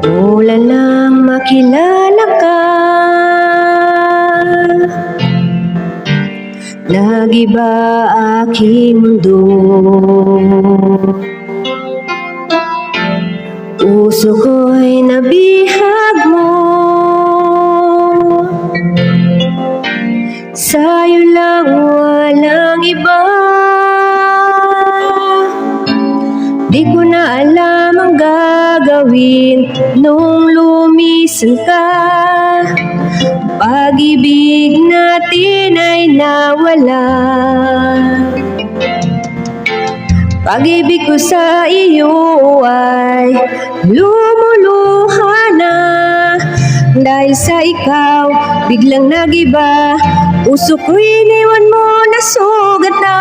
Mula nang makilala ka, nag-iba aking mundo. Puso ko'y nabihag mo, sa'yo lang walang iba. Di ko na alam ang gagawin nung lumisan ka. Pag-ibig natin ay nawala. Pag-ibig ko sa iyo ay lumuluha na. Dahil sa ikaw, biglang nag-iba. Puso ko'y iniwan mo na sugatan.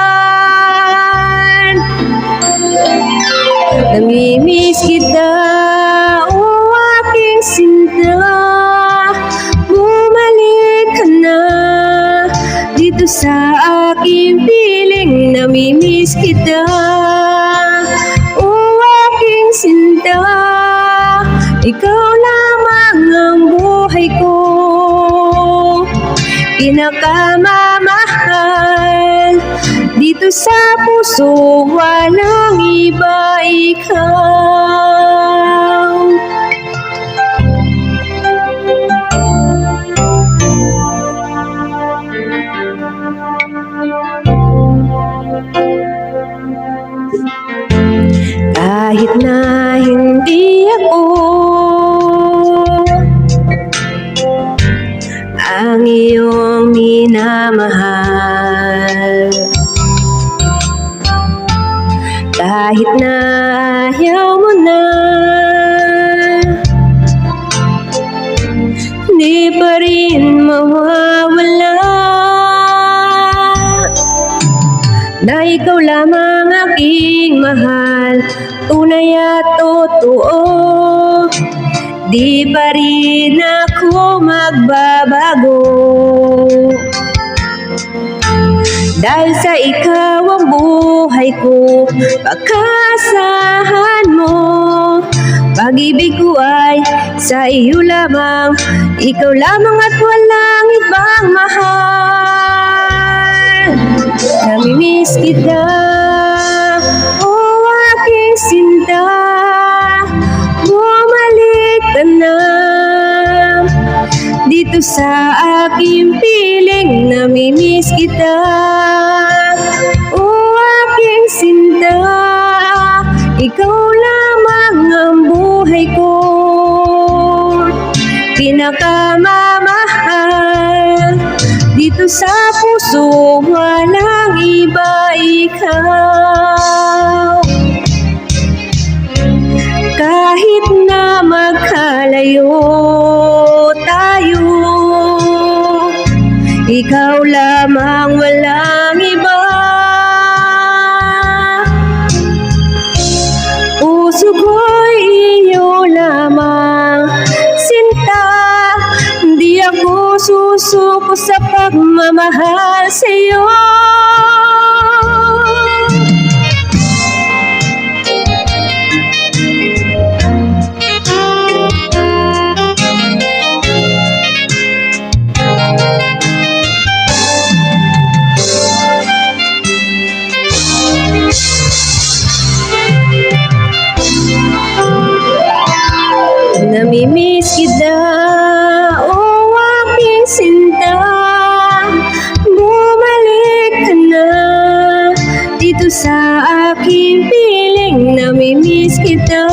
Namimiss kita, o aking sinta. Bumalik ka na dito sa aking piling. Namimiss kita, o aking sinta. Ikaw lamang ang buhay ko, pinakamamahal. Dito sa puso, walang iba, ikaw. Kahit na hindi ako ang iyong minamahal, kahit na ayaw mo na, di pa rin mawawala na ikaw lamang aking mahal. Tunay at totoo, di pa rin ako magbabago. Dahil sa ikaw ang buhay ko, pagkasahan mo. Pag-ibig ko ay sa iyo lamang, ikaw lamang at walang ibang mahal. Namimiss kita, o aking sinta. Bumalik ka na dito sa aking piling. Namimiss kita, o aking sinta. Ikaw lamang ang buhay ko, pinakamamahal. Dito sa puso, walang iba, ikaw. Kahit na magkalayo tayo, ikaw lamang, walang iba. Puso ko'y iyo lamang, sinta. Di ako susuko sa pagmamahal sa'yo. Namimiss kita, o aking sinta. Bumalik ka na dito sa aking piling. Namimiss kita,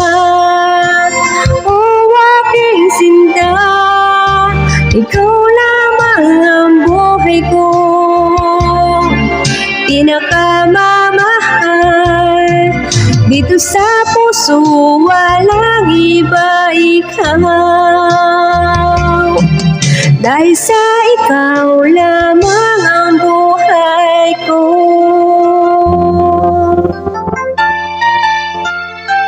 o aking sinta. Ikaw lamang ang buhay ko, pinakamamahal. Dito sa puso, walang iba, ikaw. Dahil sa ikaw lamang ang buhay ko.